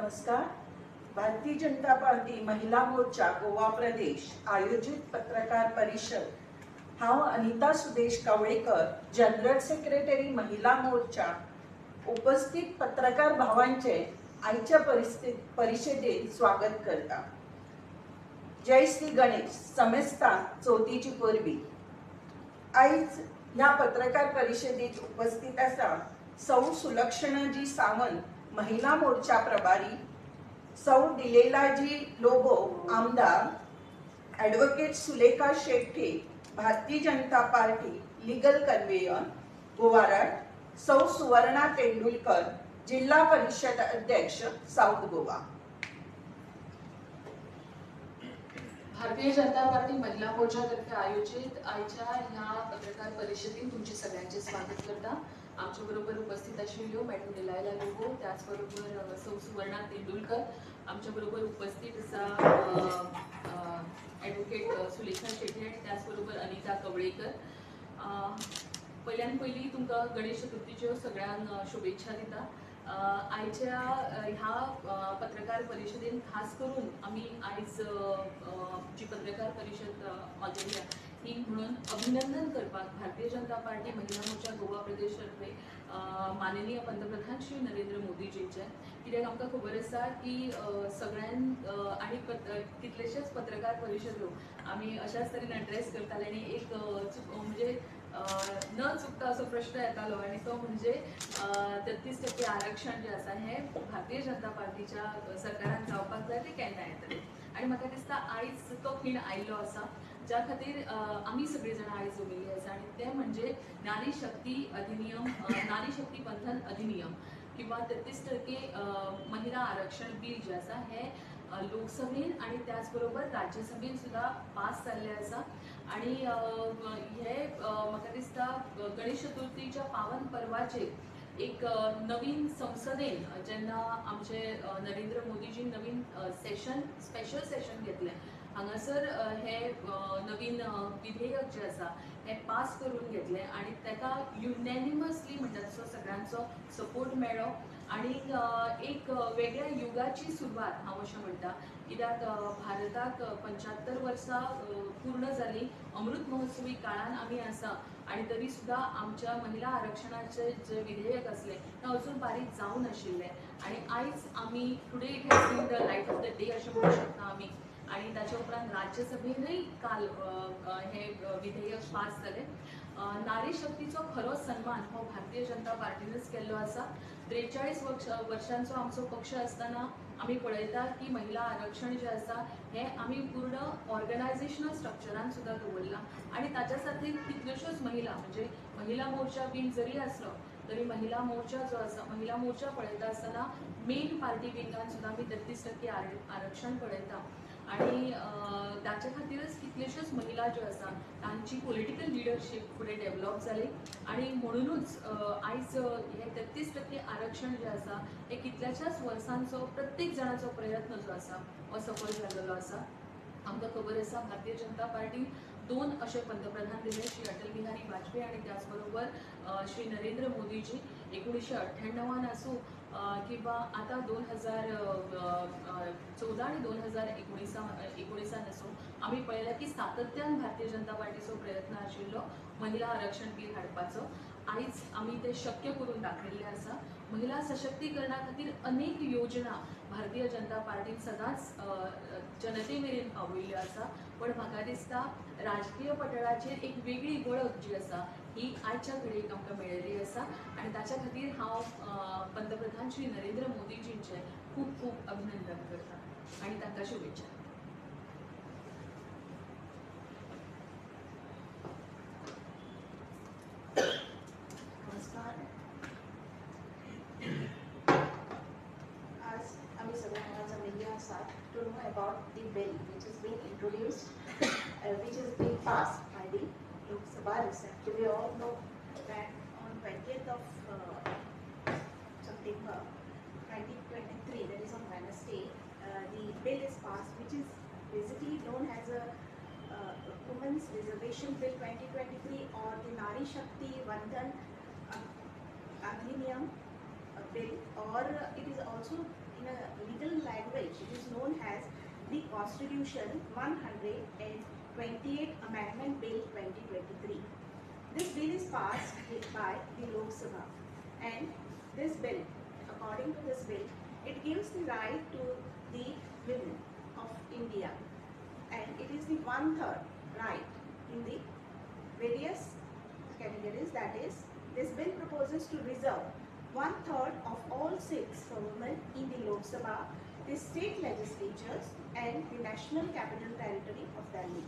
नमस्कार. भारतीय जनता पार्टी महिला मोर्चा गोवा प्रदेश आयोजित पत्रकार परिषद. हांव अनिता सुदेश कावळेकर, जनरल सेक्रेटरी महिला मोर्चा. उपस्थित पत्रकार भावांचे आयच्या परिषदेत स्वागत करता. जय श्री गणेश. समेस्तान चवथीची परबी. आयज ह्या पत्रकार परिषदेत उपस्थित आसा सौ सुलक्षणाजी सावंत, महिला मोर्चा प्रभारी, सौ दिलेलाजी लोबो, आमदार, advocate Sulekha Shetty, Bharatiya Janata party legal conveyor गोवाराड, सौ सुवर्णा तेंडुलकर, जिल्हा परिषद अध्यक्ष साऊथ गोवा. भारतीय जनता पार्टी महिला मोर्चातर्फे आयोजित आयच्या ह्या पत्रकार परिषदेत तुमचे सगळ्यांचे स्वागत करता. आमच्या बरोबर उपस्थित आशिल्ल्यो मॅडम दिलायला लोबो, त्याचबरोबर सौ सुवर्णा तेंडुलकर, आमच्या बरोबर उपस्थित आसा ॲडव्होकेट सुलेखा शेट्टी आणि त्याचबरोबर अनिता कवळेकर. पहिल्यान पयली तुमकां गणेश चतुर्थीच्यो सगळ्यांक शुभेच्छा दिता. आयच्या ह्या पत्रकार परिषदेन खास करून आम्ही आयज जी पत्रकार परिषद ऑर्गनायज ही म्हणून अभिनंदन करपाक भारतीय जनता पार्टी महिला मोर्चा गोवा प्रदेश तर्फे माननीय पंतप्रधान श्री नरेंद्र मोदीजींचे. कित्याक आमकां खबर आसा की सगळ्यांक आनी कितलेशेच पत्रकार परिशदो आमी अशाच तरेन एड्रेस करताले आनी एक म्हणजे न चुकता असो प्रश्न येतालो आणि तो म्हणजे 33% आरक्षण जे आसा हे भारतीय जनता पार्टीच्या सरकारान जावपाक जाय ते केन्ना येतले. आणि म्हाका दिसता आयज तो खीण आयिल्लो आसा ज्या खातीर आमी सगळी जाणां आयज जमिल्ली आसा आणि ते म्हणजे नारी शक्ती अधिनियम, नारी शक्ती बंधन अधिनियम किंवा 33% महिला आरक्षण बिल जे आसा हे लोकसभेन आणि त्याचबरोबर राज्यसभेन सुद्धा पास जाल्ले आसा. आणि हे म्हाका दिसता गणेश चतुर्थीच्या पावन पर्वाचेर एक नवीन संसदेन जेन्ना आमचे नरेंद्र मोदीजीन नवीन स्पेशल सेशन घेतले हांगासर हे नवीन विधेयक जे आसा हे पास करून घेतले आणि ताका युनॅनिमसली म्हणटा तसो सगळ्यांचो सपोर्ट मेळ्ळो आणि एक वेगळ्या युगाची सुरवात हांव अशें म्हणटा. कित्याक भारताक 75 वर्सां पूर्ण जाली, अमृत महोत्सवी काळान आमी आसा आणि तरी सुद्धा आमच्या महिला आरक्षणाचे जे विधेयक असले ते अजून पारीत जावन आशिल्ले आणि आयज आमी today it has seen the light of the day अशें म्हणू शकता आमी. आणि त्याच्या उपरांत राज्यसभेनय काल हे विधेयक पास जाले. नारी शक्तीचो खरो सन्मान हो भारतीय जनता पार्टीनच केल्लो आसा. 43 वर्षांचो आमचो पक्ष आसतना आमी पळयता की महिला आरक्षण जे आसा हे आमी पूर्ण ऑर्गनायझेशनल स्ट्रक्चरान सुद्धा दवरला आणि ताच्या खातीर कितल्योश्योच महिला म्हणजे महिला मोर्चा बीन जरी आसलो तरी महिला मोर्चा जो आसा महिला मोर्चा पळयता आसतना मेन पार्टी विंगान सुद्धा आमी 33% आरक्षण पळयता आणि त्याच्या खातीरच कितल्योश्योच महिला ज्यो आसा तांची पॉलिटिकल लिडरशीप फुडें डेव्हलप जाली आणि म्हणूनच आयज हे 33% आरक्षण जे आसा हे कितल्याच्याच वर्सांचो प्रत्येक जाणाचो प्रयत्न जो आसा हो सफल जाल्लो आसा. आमकां खबर आसा भारतीय जनता पार्टीन 2 असे पंतप्रधान दिले, श्री अटल बिहारी वाजपेयी आणि त्याचबरोबर श्री नरेंद्र मोदीजी 1998 आसूं किंवा आता 2014 आणि 2019 आसूं आमी पळयला की सातत्यान भारतीय जनता पार्टीचो प्रयत्न आशिल्लो महिला आरक्षण बिल हाडपाचो. आयज आमी ते शक्य करून दाखयल्ले आसा. महिला सशक्तीकरणा खातीर अनेक योजना भारतीय जनता पार्टीन सदांच जनते मेरेन पावयल्ल्यो आसा. पण म्हाका दिसता राजकीय पटलाचेर एक वेगळी वळख जी आसा ही आयच्या घडयेक आमकां मेळिल्ली आसा आणि ताच्या खातीर हांव पंतप्रधान श्री नरेंद्र मोदीजींचे खूब खूब अभिनंदन करता आणि तांकां शुभेच्छा. नमस्कार. आज आम्ही सगळ्यांना जमिल्ले आसात to know about the bill which has been introduced, which has been passed by the Lok Sabha recently. We all know that on 20th of September 2023, that is on Wednesday, the bill is passed, which is basically known as a Women's Reservation Bill 2023 or the Nari Shakti Bandhan Adhiniyam bill, or it is also in a the Constitution 128 Amendment Bill 2023. This bill is passed by the Lok Sabha, and this bill, according to this bill, it gives the right to the women of India, and it is the 1/3 right in the various categories. That is, this bill proposes to reserve 1/3 of all seats for women in the Lok Sabha, the state legislatures, and the National Capital Territory of Delhi.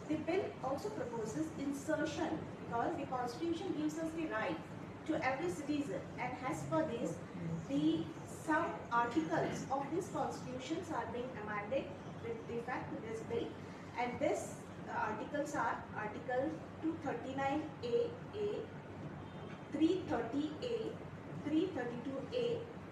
The bill also proposes insertion, because the Constitution gives us the right to every citizen, and as per this, some articles of these constitutions are being amended with effect to this bill, and this articles are Article 239A, 330A, 332A,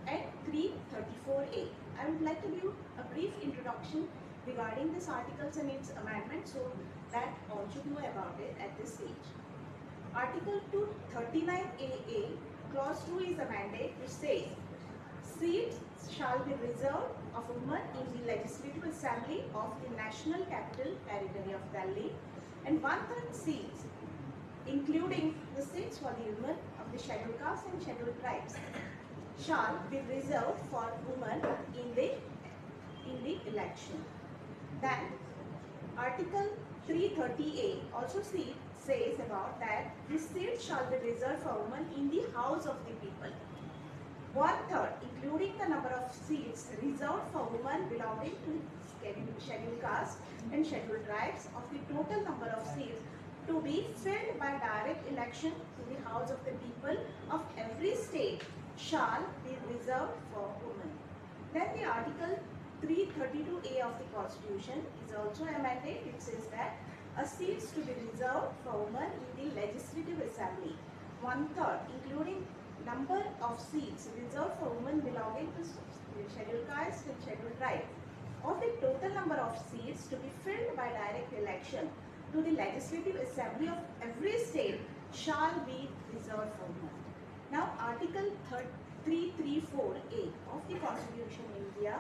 and 334A. I would like to give a brief introduction regarding these articles and its amendment, so that all should know about it at this stage. Article 239AA, clause 2 is amended, which says, seats shall be reserved of women in the Legislative Assembly of the National Capital Territory of Delhi, and 1/3 seats, including the seats for the women of the scheduled castes and scheduled tribes, shall be reserved for women in the election. Then Article 330A also says about that this seat shall be reserved for women in the House of the People. 1/3, including the number of seats reserved for women belonging to scheduled caste and scheduled tribes, of the total number of seats to be filled by direct election to the House of the People of every state shall be reserved for women. Then the Article 332A of the Constitution is also amended. It says that a seats to be reserved for women in the Legislative Assembly, 1/3, including number of seats reserved for women belonging to scheduled caste and scheduled tribe, of the total number of seats to be filled by direct election to the Legislative Assembly of every state shall be reserved for women. Now, Article 334A of the Constitution of India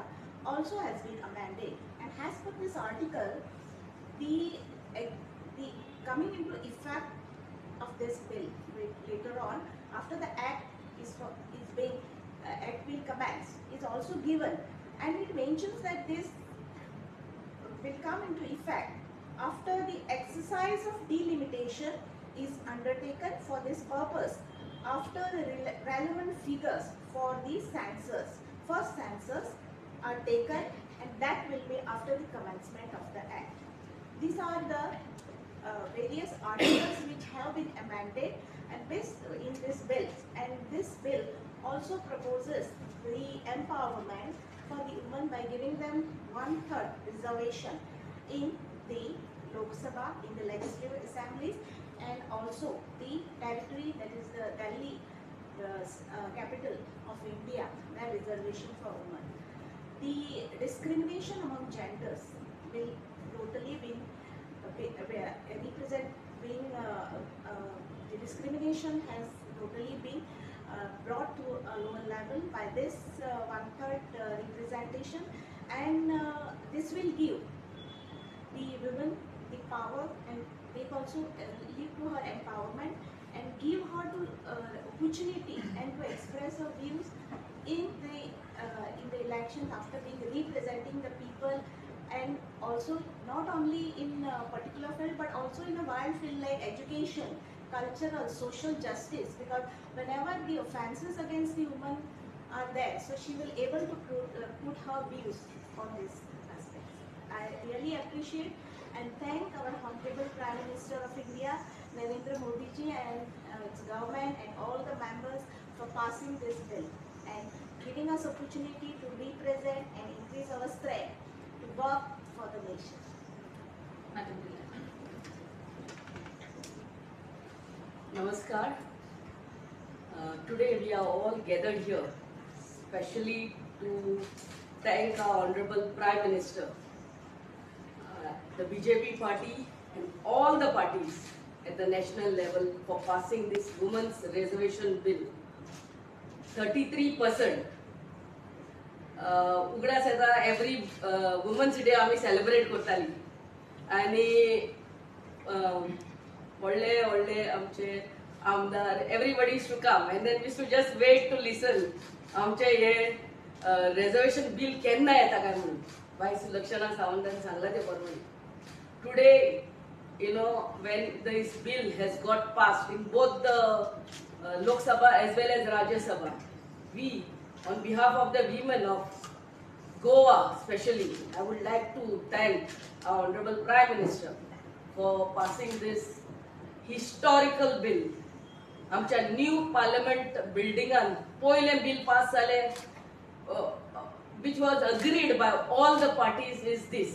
also has been amended, and as per this article, the coming into effect of this bill later on, after the act will commence, is also given, and it mentions that this will come into effect after the exercise of delimitation is undertaken for this purpose, after the relevant figures for these first census are taken, and that will be after the commencement of the act. These are the various articles which have been amended and based in this bill, and this bill also proposes the empowerment for the women by giving them 1/3 reservation in the Lok Sabha, in the legislative assemblies, and also the territory, that is the Delhi capital of India, their reservation for women. The discrimination among genders will totally be the discrimination has totally been brought to a lower level by this 1/3 representation, and this will give the women the power, and they also lead to her empowerment and give her to opportunity and to express her views in the elections, after being representing the people, and also not only in a particular field but also in a wide field like education, cultural, social justice, because whenever the offences against the woman are there, so she will able to put her views on this aspect. I really appreciate and thank our Honorable Prime Minister of India, Narendra Modi ji, and its government and all the members for passing this bill and giving us opportunity to represent and increase our strength to work for the nation. Madam Dila. Namaskar. Today we are all gathered here, especially to thank our Honorable Prime Minister, the BJP party and all the parties at the national level for passing this Women's Reservation Bill. 33% उगडास येता every women's day आमी celebrate करताली आनी व्हडले व्हडले आमचे आमदार everybody to come and then we to just wait to listen आमचे हे रिजर्वेशन बिल केन्ना येता काय म्हणून बाय सुलक्षणा सावंतान सांगला ते प्रमाणे today you know when this bill has got passed in both the Lok Sabha as well as Rajya Sabha, we on behalf of the women of Goa especially, I would like to thank our Honorable Prime Minister for passing this historical bill. आमच्या new parliament बिल्डिंगान पहिले bill pass जाले which was agreed by all the parties is this.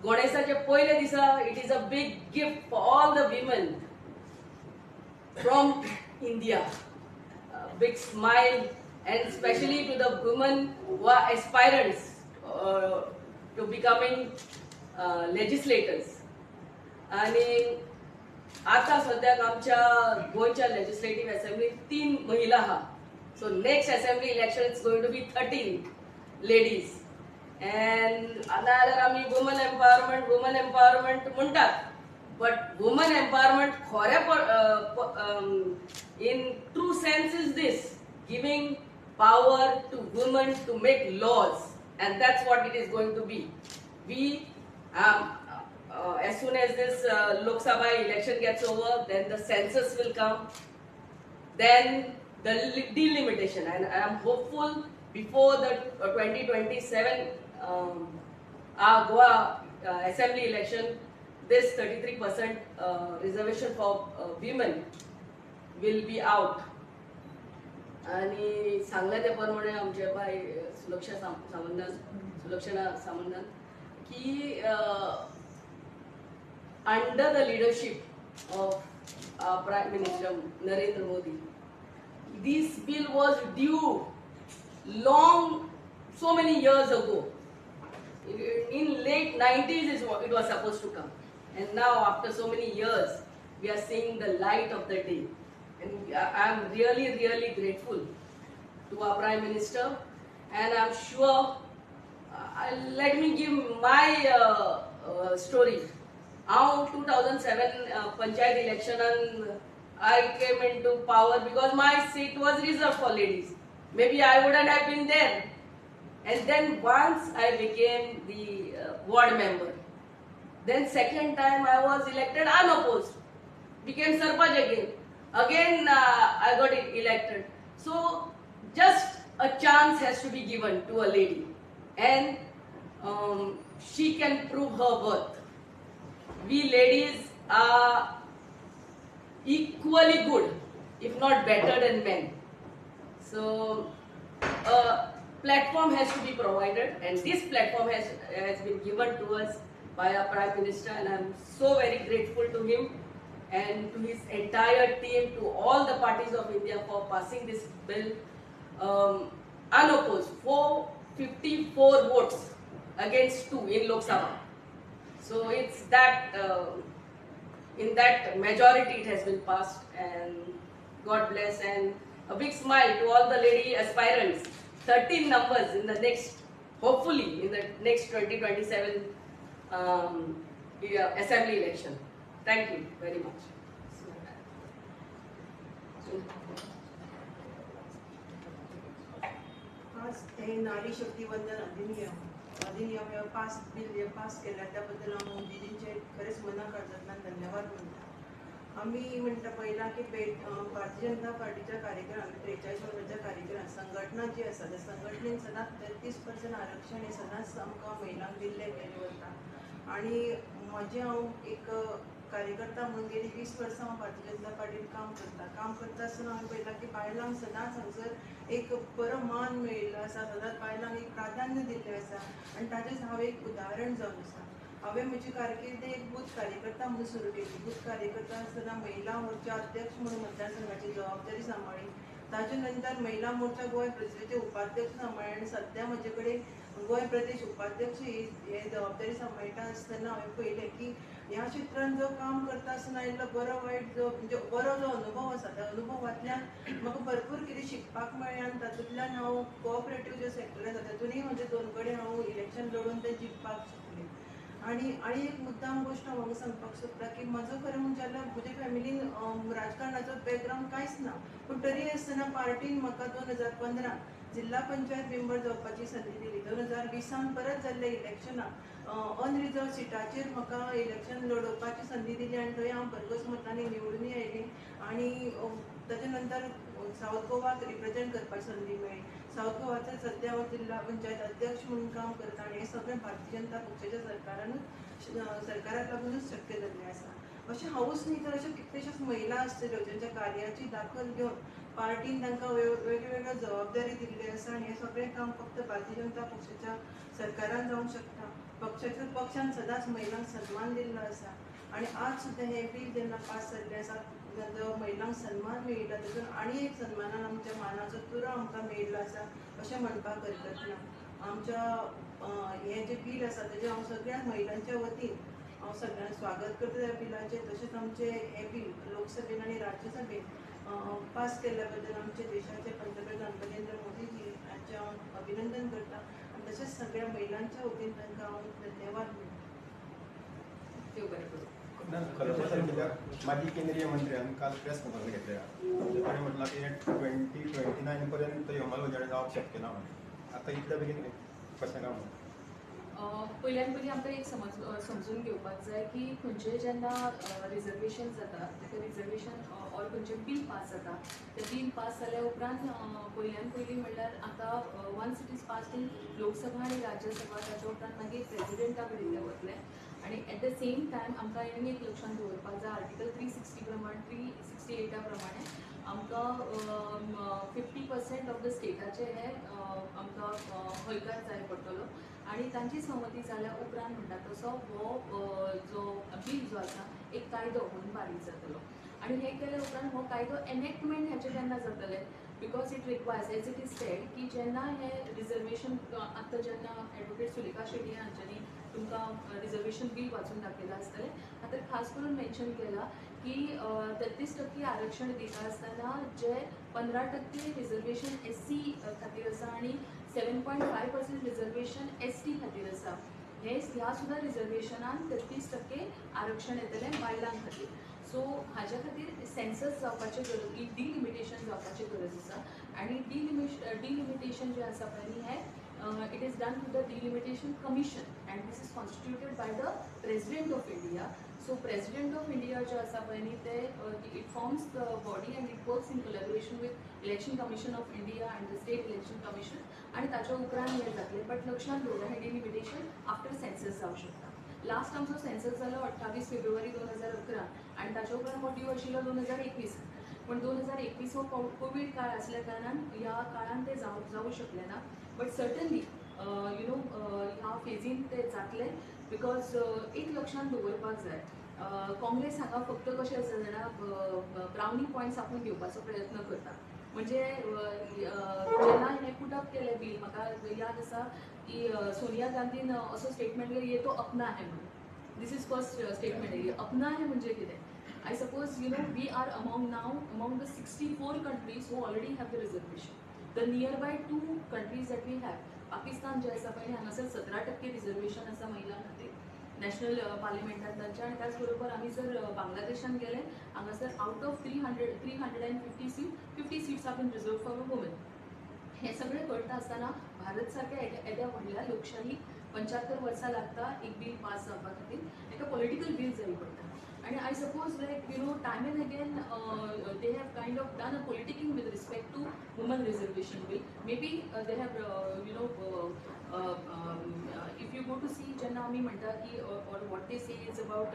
गणेशाचे पहिले दिसा it is a big gift for all the women from India. A big smile and especially to the women who are aspirants to becoming legislators. आणि आता सध्याक आमच्या गोंयच्या legislative असेंब्लीत 3 महिला आहा. So next assembly election is going to be 13 ladies. And आमी woman empowerment म्हणटात but women empowerment in true sense is this, giving power to women to make laws, and that's what it is going to be. We as soon as this Lok Sabha election gets over, then the census will come, then the delimitation, and I am hopeful before the 2027 Goa assembly election, this 33% reservation for women will be out. आणि सांगले ते प्रमाणे आमचे bye Sulakshana सामंतान की under the leadership of our Prime Minister Narendra Modi, this bill was due so many years ago. In late 90s it was supposed to come, and now after so many years we are seeing the light of the day, and I am really grateful to our Prime Minister, and I am sure let me give my story. How 2007 panchayat election and I came into power because my seat was reserved for ladies. Maybe I wouldn't have been there. And then once I became the ward member, then second time I was elected unopposed, became Sarpaj again. Again I got elected. So just a chance has to be given to a lady, and she can prove her worth. We ladies are equally good, if not better than men. So platform has to be provided, and this platform has been given to us by our Prime Minister, and I am so very grateful to him and to his entire team, to all the parties of India for passing this bill unopposed. 454 votes against 2 in Lok Sabha. So it's that in that majority it has been passed, and God bless, and a big smile to all the lady aspirants. 13 numbers in the next, hopefully in the next 2027 assembly election. Thank you very much. आज हे नारी शक्ती वंदन अधिनियम bill pass केला त्याबद्दल हांव मोदीजींचे खरेंच मनाकाळजांतल्यान धन्यवाद म्हणटा. आमी म्हणटा पयला की भारतीय जनता पार्टीच्या कार्यक्रमांत 43 वर्सांच्या कार्यक्रमांत संघटना जी आसा त्या संघटनेन सदांच 33% आरक्षण हे सदांच आमकां महिलांक दिल्लें गेल्लें वता. आनी म्हजें हांव एक कार्यकर्ता म्हणून गेली 20 वर्सां हांव भारतीय जनता पार्टीन काम करता आसतना हांवें पळयलां की बायलांक सदांच हांगसर एक बरो मान मेळिल्लो आसा, सदांच बायलांक एक प्राधान्य दिल्लें आसा, आनी ताचेंच हांव एक उदाहरण जावन आसा. हांवें म्हजी कारकीर्द एक बूथ कार्यकर्ता म्हणून सुरू केली. बूथ कार्यकर्ता आसतना महिला मोर्चा अध्यक्ष म्हणून मतदारसंघाची जबाबदारी सांबाळ्ळी. ताचे नंतर महिला मोर्चा गोंय परिषदेचे उपाध्यक्ष सांबाळ्ळे, आनी सध्या म्हजे कडेन गोंय प्रदेश उपाध्यक्ष हे जबाबदारी सांबाळटा आसतना हांवें पळयलें की ह्या क्षेत्रांत जो काम करता आसतना इल्लो बरो वायट जो म्हणजे बरो जो अनुभव आसा त्या अनुभवांतल्यान म्हाका भरपूर कितें शिकपाक मेळ्ळें आनी तातूंतल्यान हांव कोऑपरेटीव जे सेक्टर आसा तातूंतय म्हजे 2 कडेन हांव इलेक्शन लडोवन तें जिखपाक शकलें. आणि एक मुद्दाम गोश्ट हांव हांगा सांगपाक सोदता की म्हजो खरें म्हणजे जाल्यार म्हज्या फॅमिलीन राजकारणाचो बॅकग्रावंड कांयच ना, पूण तरी आसतना पार्टीन म्हाका 2015 जिल्हा पंचायत मेंबर जावपाची संदी दिली. 2020 परत जाल्ल्या इलेक्शनाक अनरिजर्व सिटाचेर म्हाका इलेक्शन लडोवपाची संदी दिली आनी थंय हांव भरघोस मतांनी निवडूनय आयलें आनी ताचे नंतर सावथ गोवाक रिप्रेझेंट करपाची संदी मेळ्ळी. सावथ गोवाचो सद्या हांव जिल्हा पंचायत अध्यक्ष म्हणून काम करता आनी हें सगळें भारतीय जनता पक्षाच्या सरकाराक लागूनच शक्य जाल्लें आसा. अशें हांवूच न्ही तर अशे कितलेश्योच महिला आसतल्यो ज्यांच्या कार्याची दाखल घेवन पार्टीन तांकां वेगवेगळ्यो जबाबदारी दिल्ली आसा आनी हें सगळें काम फक्त भारतीय जनता पक्षाच्या सरकारान जावंक शकता. पक्षान सदांच महिलांक सन्मान दिल्लो आसा आनी आज सुद्दां हें बील जेन्ना पास जाल्लें आसा जो महिलांक सन्मान मेळटा तातूंत आनी एक सन्मानान आमच्या मानाचो तुरो आमकां मेळिल्लो आसा अशें म्हणपाक हरकत ना. आमच्या हें जें बील आसा ताजें हांव सगळ्या महिलांच्या वतीन हांव सगळ्यांक स्वागत करता त्या बिलाचें. तशेंच आमचें हें बील लोकसभेन आनी राज्यसभेन पास केल्ल्या बद्दल आमचे देशाचे पंतप्रधान नरेंद्र मोदीजी हांचें हांव अभिनंदन करता आनी तशेंच सगळ्या महिलांच्या वतीन तांकां हांव धन्यवाद दिता. देव बरें करूं. माजी केंद्रीय मंत्र्यान काल प्रेस कॉन्फरन्स घेतल्या. ताणें म्हटलां की 2029 पर्यंत ह्यो अंमलबजावणी जावप शक्य ना म्हणून. आतां इतल्या बेगीन कशें काय म्हणून? पयल्यान पयलीं आमकां एक समजून घेवपाक जाय की खंयचें जेन्ना रिजर्वेशन जाता तेका रिजर्वेशन ऑर खंयचें बील पास जाता तें बील पास जाल्या उपरांत पयल्यान पयलीं म्हणल्यार आतां once it is pass in Lok Sabha आनी राज्यसभा ताच्या उपरांत मागीर प्रेजिडेंटा कडेन तें वतलें आनी एट द सेम टायम आमकां आनी एक लक्षांत दवरपाक जाय आर्टिकल 360 प्रमाणे 368 प्रमाणे आमकां 50% ऑफ द स्टेटाचे हे आमकां हयकार जाय पडटलो आनी तांची संमती जाल्या उपरांत म्हणटा तसो हो जो बील जो आसा एक कायदो म्हणून फारीक जातलो आनी हें केल्या उपरांत हो कायदो एनेक्टमेंट हेचें केन्ना जातलें because it requires as it is said की जेन्ना हें रिजर्वेशन आतां जेन्ना एडवोकेट सुलेखा शेट्टी हांच्यांनी तुमकां रिजर्वेशन बील वाचून दाखयलां आसतलें आतां खास करून मेन्शन केलां की 33% आरक्षण दिता आसतना जे 15% रिजर्वेशन SC खातीर आसा आनी 7.5% रिजर्वेशन ST खातीर आसा. ह्या सुद्दां रिजर्वेशनान 33% आरक्षण येतलें बायलां खातीर. सो हाज्या खातीर सेन्सस जावपाचें गरज डिलिमिटेशन जावपाची गरज आसा आनी डिलिमिटेशन जें आसा पळय न्ही हें it is done through the delimitation commission and this is constituted by the president of India. So president of India जो आसा पळय न्ही ते it forms the body and it works in collaboration with election commission of India and the state election commission आणि ताच्या उपरांत हें जातलें बट लक्षांत दवरा हें डिलिमिटेशन आफ्टर सेन्सस जावंक शकता. लास्ट आमचो सेन्सस जालो 28 फेब्रुवारी 2011 आनी ताच्या उपरांत हो ड्यू आशिल्लो 2021 पण 2021 हो कोवीड काळ आसल्या कारणान ह्या काळान ते जावूं शकलें ना बट सर्टनली ह्या फेजीन ते जातले बिकॉज एक लक्षांत दवरपाक जाय काँग्रेस हांगा फक्त कशें आसा जाणा ब्रावनी पॉयंट्स आपूण घेवपाचो प्रयत्न करता म्हणजे जेन्ना हें पुट अप केलें बील म्हाका याद आसा की सोनिया गांधीन असो स्टेटमेंट केलो ये तो अपना है म्हणून दीस इज फर्स्ट स्टेटमेंट अपना है म्हणजे कितें I suppose we are among the 64 countries who already have the reservation. The nearby 2 countries that we have, Pakistan जे आसा पळय हांगासर 17% रिजर्वेशन आसा महिलां खातीर नॅशनल पार्लिमेंटांत तांच्या आनी त्याच बरोबर आमी जर बांगलादेशान गेले हांगासर out of 350 seat 50 seats are been reserve for woman. हें सगळें करता आसतना भारत सारक्या येद्या व्हडल्या लोकशाहीक 75 वर्सां लागता एक बील पास जावपा खातीर ताका पॉलिटिकल बील जाय पडटा and I suppose time and again they have kind of done a politicking with respect to women reservation bill. Maybe they have if you go to see jenna ami manta ki or what they say is about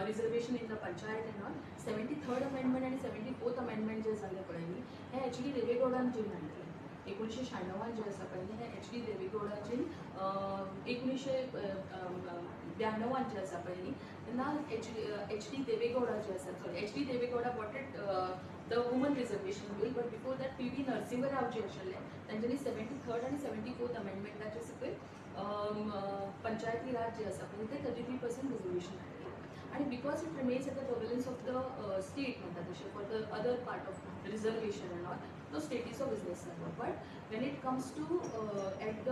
reservation in the panchayat and all 73rd amendment and 74th amendment जे झाले पळय न्ही हे actually देवेगौडान जे हाडलें 1996 जे आसा पळय न्ही हे ॲक्च्युली देवेगौडाचे 1992 जे आसा पळय न्ही तेन्ना HD देवेगौडा जे आसा sorry HD Deve Gowda brought it the woman reservation bill. But before that PV Narasimha Rao जे आशिल्ले तांच्यांनी 73rd आनी 74th अमेंडमेंटाचे सकयल पंचायती राज जे आसा पळय ते 33% रिजर्वेशन हाडलें. आणि because it remains at the prevalence of the state म्हणटा तशें for the other part of reservation and all तो स्टेटीचो बिजनेस जालो. But when it comes to at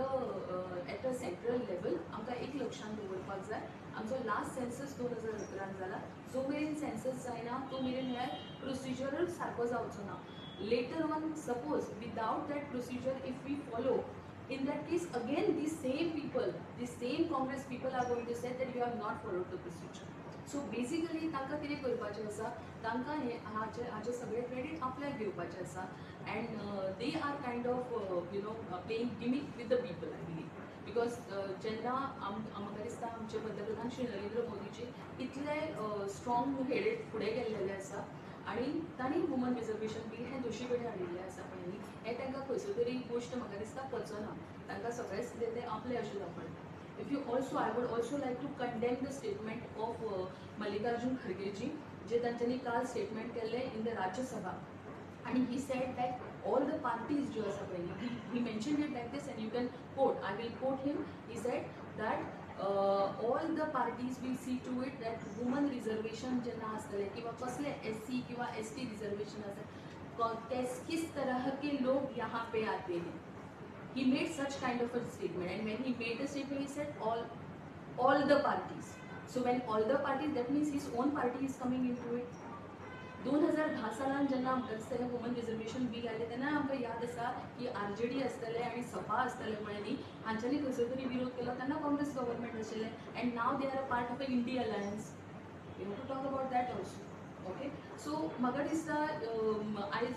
a central level आमकां एक लक्षांत दवरपाक जाय, आमचो लास्ट सेन्सस 2011 जाला. जो मेरेन सेन्सस जायना तो मेरेन हे प्रोसिजरच सारको जावचो ना. Later on suppose without that procedure if we follow, in that case again these same people, these same Congress people are going to say that you have not followed the procedure. So basically तांकां कितें करपाचें आसा, तांकां हे हाचे सगळे credit आपल्याक घेवपाचें आसा. And they are kind of playing gimmick with the people I believe. Because जेन्ना म्हाका दिसता आमचे पंतप्रधान श्री नरेंद्र मोदीजी इतले स्ट्रॉंग हेडेड फुडें गेल्लेले आसा आणि तांणी वुमन रिजर्वेशन बील हें दोशी कडेन हाडिल्लें आसा पळय न्ही, हें तांकां खंयचो तरी गोश्ट म्हाका दिसता पचना. तांकां सगळेंच ते आपले अशें दाखयता. If you also I would also like to condemn the statement of Mallikarjun Kharge ji जे तांच्यांनी काल स्टेटमेंट केल्लें इन द राज्यसभा. आणि he said that all the parties ज्यो आसा पळय न्ही, he mentioned it like this and you can quote, I will quote him. He said that all the parties will see to it that women reservation जेन्ना आसतले किंवा कसले SC किंवा ST reservation आसतले, किस तरह के लोग यहाँ पे आते हैं. He made such kind of a statement, and when he made the statement, he said all the parties. So when all the parties, that means his own party is coming into it. 2010 सालान जेन्ना आमकां दिसतलें woman reservation bill आयलें तेन्ना आमकां याद आसा की RJD आसतलें आनी सपा आसतलें पळय न्ही, हांच्यांनी खंयचो तरी विरोध केलो. तेन्ना काँग्रेस गव्हर्मेंट आशिल्लें, and now they are a part of a INDI alliance. You have to talk about that also. Okay, so म्हाका दिसता आयज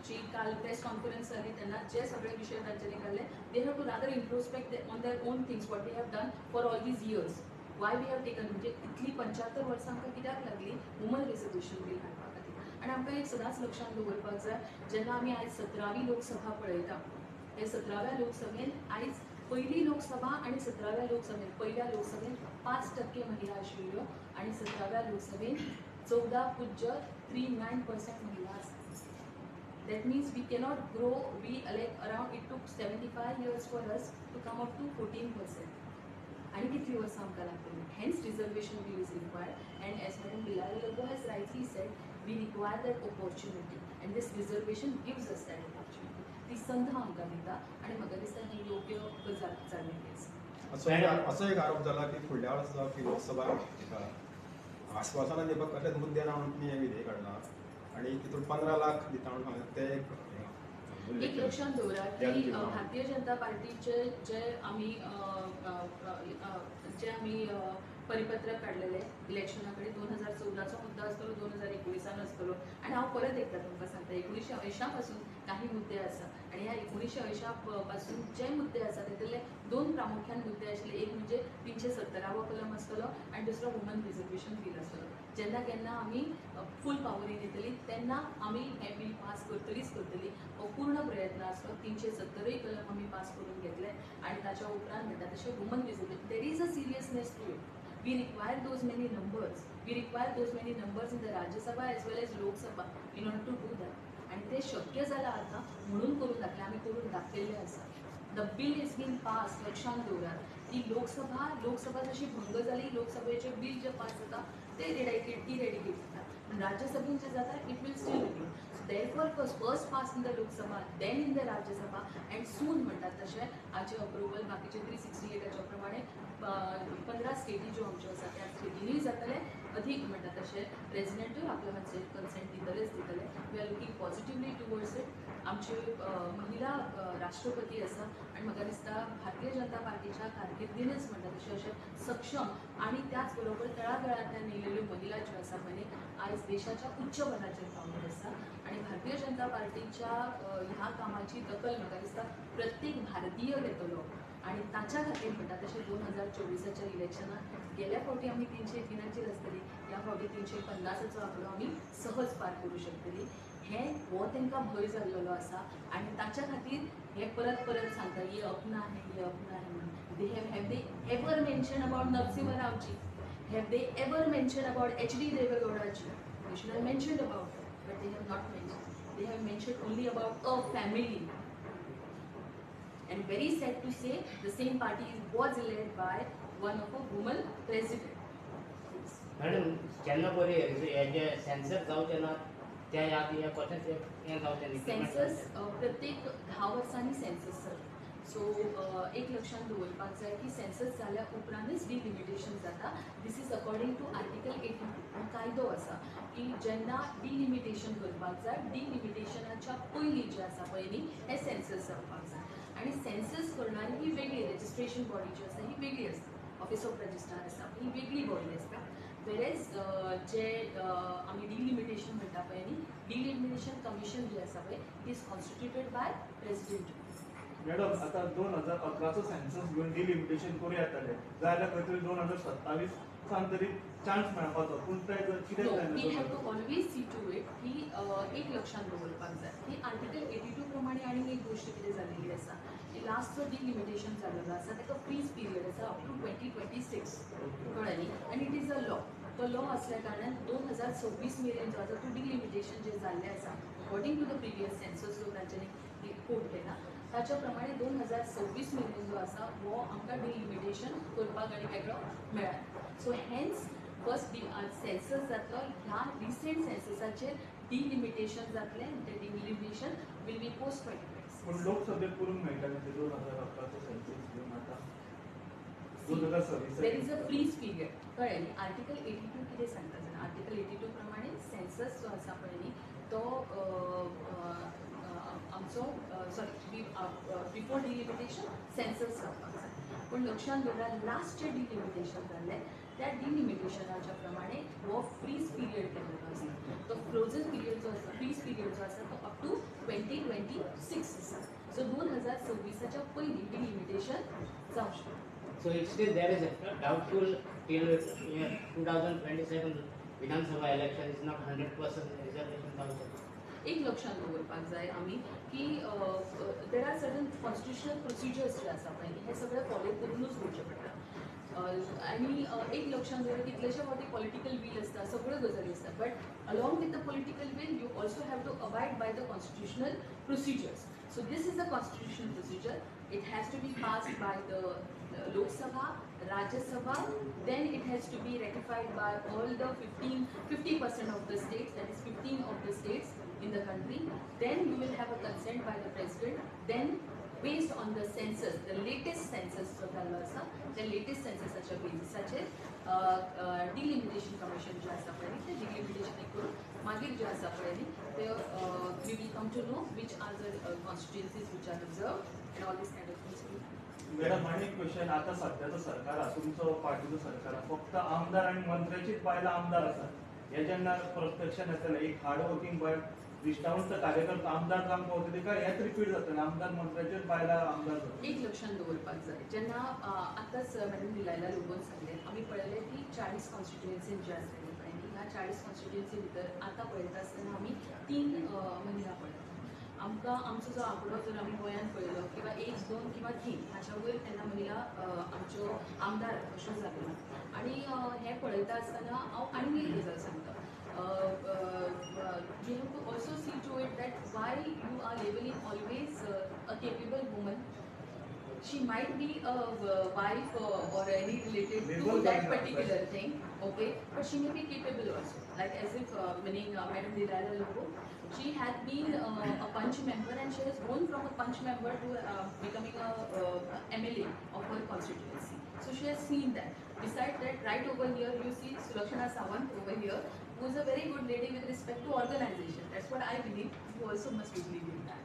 जी काल प्रेस कॉन्फरन्स जाली तेन्ना जे सगळे विशय तांच्यांनी काडले, they have to rather introspect on their own things what they have done for all these years. Why we have taken, म्हणजे इतली 75 वर्सां आमकां कित्याक लागली वुमन रिजर्वेशन बील हाडपा खातीर. आनी आमकां एक सदांच लक्षांत दवरपाक जाय, जेन्ना आमी आयज 17वी लोकसभा पळयता, हे 17व्या लोकसभेन आयज पहिली लोकसभा आनी 17व्या लोकसभेन, पयल्या लोकसभेन 5% महिला आशिल्ल्यो आनी 17व्या लोकसभेन 14.39% महिला आसात. That means we cannot grow, it took 75 years for us to come up to 14%. आणि कितली वर्सां आमकां लागतली. Hence reservation bill is required, and as Madam Bilal Lobo has rightly said, we require that opportunity, and this reservation gives us that opportunity. ती संध आमकां दिता आनी म्हाका दिसता ही योग्य गजाल जाल्ली आसा. असो एक आरोप जाला की फुडल्या वर्सा की लोकसभा आश्वासनां दिवपाक कसलेच मुद्दे ना म्हणून तुमी हें विधेयक हाडलां आनी तितून 15 लाख दिता म्हणून सांगता ते एक लक्षात दवरा की भारतीय जनता पार्टीचे जे आमी परिपत्रक काडलेले इलेक्शना कडेन 2014चो मुद्दो आसतलो, 2019 आसतलो. आनी हांव परत एकदा तुमकां सांगता, 1980 पासून काही मुद्दे आसा आनी ह्या 1980 पासून जे मुद्दे आसा तेतूंतले 2 प्रामुख्यान मुद्दे आशिल्ले. एक म्हणजे 370वो कलम आसतलो आनी दुसरो वुमन रिजर्वेशन बील आसतलो. जेन्ना केन्ना आमी फूल पावरीन येतली तेन्ना आमी हें बील पास करतली. हो पूर्ण प्रयत्न आसलो. 370 कलम आमी पास करून घेतले आनी ताच्या उपरांत म्हणटा तशें woman reservation, there is a seriousness to it. We require those many numbers. We require those many numbers in the Rajya Sabha as well as Lok Sabha in order to do that. And ते शक्य जाला आता म्हणून करून दाखले, आम्ही करून दाखलेले आसा. The bill is being passed. लक्षांत दवरात की लोकसभा जशी भंग जाली, लोकसभेचे बिल जे पास जाता ते इरेडिकेट जाता. राज्यसभेन जे जाता it will still remain. Therefore, first passed in the Lok Sabha, then in the Rajya Sabha, and soon म्हणतात तशें हाचे अप्रुवल बाकीचे 368 प्रमाणे 15 स्टेटी ज्यो आमच्यो आसा त्या स्टेटींनी जातले. अधिक म्हणटा तशें प्रेसिडेंटूय आपल्या मातशें कन्सेंट दितलेच. We are looking positively towards it. आमचे महिला राष्ट्रपती आसा आनी म्हाका दिसता भारतीय जनता पार्टीच्या कारकिर्दीनच म्हणटा तशें अशें सक्षम आनी त्याच बरोबर तळागाळांतल्यान येयलेल्यो महिला ज्यो आसा पळय आयज देशाच्या उच्च पदाचेर पावल्यो आसा. आनी भारतीय जनता पार्टीच्या ह्या कामाची दखल म्हाका दिसता प्रत्येक भारतीय घेतलो. आनी ताच्या खातीर म्हणटा तशें 2024च्या इलेक्शनाक गेल्या फावटी आमी 303 आसतली, ह्या फावटी 350चो आंकडो आमी सहज पार करूं शकतली. हो तांकां भंय जाल्लो आसा आनी ताच्या खातीर हे परत सांगता ये अपना है म्हणून. Have they ever mentioned about Narasimha Rao ji? Have they ever mentioned about HD Devegowda ji? They should have mentioned about it. but they have not mentioned. They have mentioned only about a family. And very sad to say, the same party was led by one of a woman president. Madam जेन्ना बरे हेजे sensor जावचे ना त्या या question हें जावचें census प्रत्येक 10 वर्सांनी सेन्सस जाता. सो एक लक्षात दवरपाक जाय की सेन्सस जाल्या उपरांतच डिलिमिटेशन जाता. दिस इज अकॉर्डिंग टू आर्टिकल 82 कायदो आसा की जेन्ना डिलिमिटेशन करपाक जाय, डिलिमिटेशनाच्या पयलीं जे आसा पळय न्ही हें सेन्सस जावपाक जाय. आनी सेन्सस करणारी ही वेगळी, रजिस्ट्रेशन बॉडी जी आसा ही वेगळी आसता. ऑफिस ऑफ रजिस्ट्रार आसा ही वेगळी बॉडी आसता. वेरेज जे आमी डिलिमिटेशन म्हणटा पळय न्ही, डिलिमिटेशन कमिशन जे आसा पळय is constituted by president. Madam आता 2011चो सेन्सस घेवन डिलिमिटेशन करूं येताले जाल्यार खंय तरी 2027 सान तरी चान्स मेळपाचो, पूण ते कितें we have to always see to it की एक लक्षात दवरपाक जाय की आर्टिकल 82 प्रमाणे आनी एक गोष्ट कितें जालेली आसा की लास्ट जो डिलिमिटेशन जाल्लो आसा ताका फ्रीज पिरियड आसा अप टू 2026 कळ्ळें न्ही. आनी इट इज अ लॉ. तो लॉ असल्या कारणान 2026 मेरेन जो आसा तो डिलिमिटेशन जे जाल्लें आसा according to the previous census जो तांच्यांनी कोट केला ताच्या प्रमाणे 2026 मेरेन जो आसा हो आमकां डिलिमिटेशन करपाक आनी वेगळो मेळ्ळा. सो हेन्स फर्स्ट सेन्सस जातलो ह्या रिसेंट सेन्ससाचेर डिलिमिटेशन जातलें. तें डिलिमिटेशन वील बी पोस्ट 2026. पूण लोकसभेक करूंक मेळटालें ते 2011चो सेन्सस घेवन आतां 2026 there is a freeze period कळ्ळें न्ही. आर्टिकल 82 कितें सांगता जाल्यार आर्टिकल 82 प्रमाणे सेन्सस जो आसा पळय न्ही तो आमचो सॉरी बिफोर डिलिमिटेशन सेन्सस जावपाक जाय. पूण लक्षात दवरा लास्ट जे डिलिमिटेशन जाल्लें त्या डिलिमिटेशनाच्या प्रमाणे हो फ्रीज पिरियड केल्लो आसा. तो फ्रोजन पिरियड जो आसा, फ्रीज पिरियड जो आसा तो अप टू 2026 आसा. सो 2026च्या पयलीं डिलिमिटेशन जावंक शकता. So it's still there is a doubtful till 2027 Vidhan Sabha election is not 100% reservation also. एक लक्षात दवरपाक जाय आमी की there are certain constitutional procedures जे आसा पळय हे सगळे फॉलो करूनच वयचे पडटा. आनी एक लक्षात दवरा कितलेशे फावटी पॉलिटिकल वील आसता, सगळ्यो गजाली आसता, but along with the political will you also have to abide by the constitutional procedures. So this is the constitutional procedure. It has to be passed by the Lok Sabha, Rajya Sabha, then it has to be ratified by all the 50% of the states, that is 15 of the states in the country. Then you will have a consent by the president. Then based on the census, the latest census जो झाला असा, the latest censusaच्या बेसिसाचेर delimitation commission जे आसा पळय ते delimitation करून मागीर जे आसा पळय ते we will come to know which are the constituencies which are reserved and all this kind of things. Madam आणि क्वेश्चन आता सध्याचं सरकार हा तुमचं पार्टीचं सरकार हा फक्त आमदार आणि मंत्र्याचीच बायला आमदार असतात. हे जेन्ना प्रत्यक्षान येतले एक हार्ड वर्किंग बाय निष्ठावंत कार्यकर्ता आमदार काम पावतले काय हेच रिपीट जातले आमदार मंत्र्याचेच बायला आमदार जातले. एक लक्षात दवरपाक जाय जेन्ना आतांच मॅडम दिलायला लोगोन सांगले आमी पळयले की 40 कॉन्स्टिट्युएन्सी जे आसलेले पळय न्ही ह्या 40 कॉन्स्टिट्युएन्सी भितर आतां पळयता आसतना आमी 3 महिला पळयता. आमकां आमचो जो आंकडो जर आमी गोंयांत पळयलो किंवा 1, 2 किंवा 3 हाच्या वयर तेन्ना महिला आमच्यो आमदार अश्यो जाल्यो. आनी हें पळयता आसतना हांव आनी एक गजाल सांगता. You have to also see to it that while you are labeling always a capable woman, she might be a wife or any related to that particular thing, okay, but she may be capable also. Like as if meaning Madam Dilala Logo, she had been a punch member and she has grown from a punch member to becoming a MLA of her constituency. So she has seen that. Besides that, right over here you see Sulakshana Sawant over here, who is a very good lady with respect to organization. That's what I believe. You also must believe in that.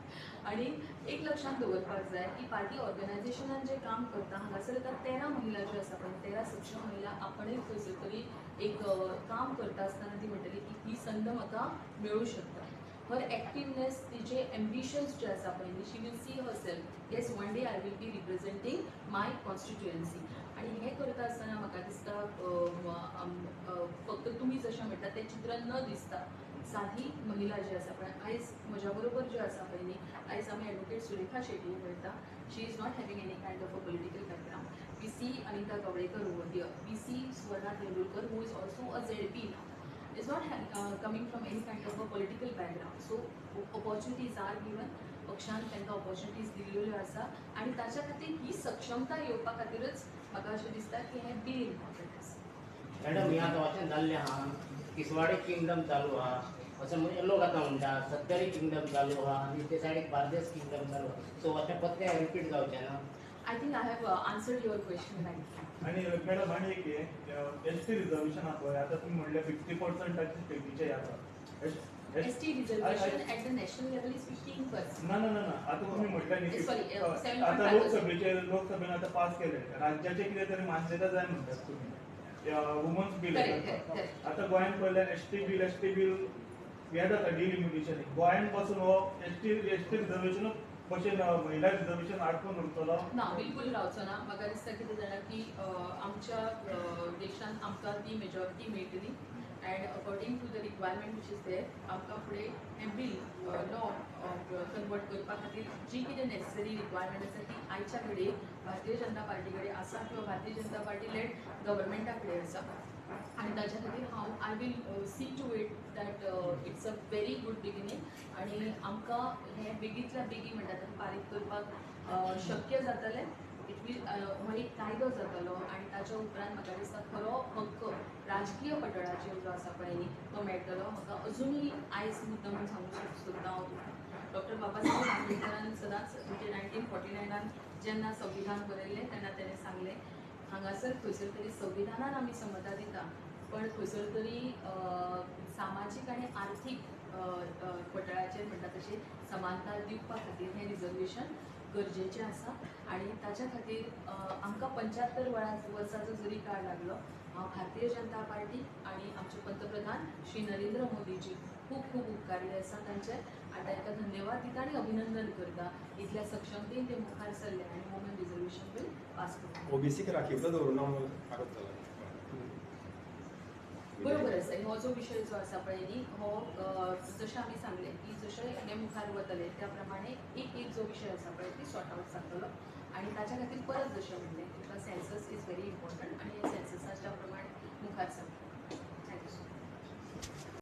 आणि एक लक्षात दवरपाक जाय की party ऑर्गनायझेशनान जे काम करता हांगासर आतां 13 महिला ज्यो आसा पळय 13 सक्षम महिला आपणय खंयसर तरी एक काम करता आसतना ती म्हणटली की ही संद म्हाका मेळूं शकता. हर एक्टिवनेस तिचे एम्बिशन्स जे आसा पळय न्ही she will see herself yes one day I will be representing my constituency. आणि हें करता आसतना म्हाका दिसता फक्त तुमी जशें म्हणटा तें चित्र न दिसता साधी महिला जी आसा पळय आयज म्हज्या बरोबर ज्यो आसा पळय न्ही आयज आमी एडवोकेट सुरेखा शेट्टी पळयता. She is not having any kind of a political background. We see Anita Gawalekar over here. We see Swarna Tendulkar who is also a ZP now. is not coming from any kind of a political background. So opportunities are given. पक्षान तांकां opportunities दिल्ल्यो आसा आनी ताच्या खातीर ही सक्षमता येवपा खातीरच म्हाका अशें दिसता की हें बिल इम्पॉर्टंट आसा. मॅडम ह्या आतां अशें जाल्लें आहा तिसवाडी किंगडम चालू आहा असं लोक आतां म्हणटा सत्तरी किंगडम चालू आहा आनी ते सायडीक बार्देस किंगडम चालू आहा. सो अशें पत्ते रिपीट जावचें ना. I think I have answered your question rightly. आणि मॅडम आणि एक एसटी रिझर्वेशन आहा आता तुम्ही म्हणले 50% स्टेटीचे आता ST reservation at the national level is 15%. ना आता तुम्ही म्हटलं नाही Sorry, की 7.5%. आता लोकसभेने आता पास केले राज्याचे किती तरी मान्यता जाय म्हणतात तुम्ही वुमन्स बिल Correct. आता गोंयान पळयल्यार एसटी बिल हे जाता डिलिमिटेशन गोंयान पासून हो एसटी रिझर्वेशन भशेन महिला रिझर्वेशन आडकून उरतलो ना बिलकुल रावचो ना. म्हाका दिसता कितें जाणा की आमच्या देशांत आमकां ती मेजॉरिटी मेळटली and according to the requirement which is there आमकां फुडें हें बिल लॉ कन्वर्ट करपा खातीर जी कितें नेसेसरी रिक्वायरमेंट आसा ती आयच्या घडये भारतीय जनता पार्टी कडेन आसा किंवा भारतीय जनता पार्टी लेड गव्हर्मेंटा कडेन आसा आनी ताच्या खातीर हांव I will see to it that it's a very good beginning आनी आमकां हें बेगींतल्या बेगीन म्हणटा तें पारीत करपाक शक्य जातलें. इट वील हो एक कायदो जातलो आनी ताच्या उपरांत म्हाका दिसता खरो हक्क राजकीय पटलाचेर जो आसा पळय न्ही तो मेळटलो. म्हाका अजुनूय आयज मुद्दम सांगूंक सोदता हांव डॉक्टर बाबासाहेब आंबेडकरान सदांच म्हणजे 1949 जेन्ना संविधान बरयल्लें तेन्ना ताणें सांगलें हांगासर खंयसर तरी संविधानान आमी समता दिता पण खंयसर तरी सामाजीक आनी आर्थीक पटलाचेर म्हणटा तशें समानता दिवपा खातीर हें रिजर्वेशन गरजेचें आसा आनी ताच्या खातीर आमकां 75 वर्सांचो जरी काळ लागलो हांव भारतीय जनता पार्टी आनी आमचे पंतप्रधान श्री नरेंद्र मोदीजी खूब उपकारी आसा तांचे आनी तांकां धन्यवाद दिता आनी अभिनंदन करता. इतल्या सक्षमतेन ते मुखार सरले आनी वुमन रिजर्वेशन बील पास करता. ओबीसीक राखीवलो दवरून आरोप जाला. बरोबर आसा. हो जो विशय जो आसा पळय न्ही हो जशें आमी सांगलें की जशें हे मुखार वतले त्या प्रमाणे एक जो विशय आसा पळय ती सॉर्ट आउट जातलो आनी ताच्या खातीर परत जशें म्हणलें तुका सेन्सस इज व्हेरी इम्पॉर्टंट आनी हे सेन्ससाच्या प्रमाणे मुखार सरतलो.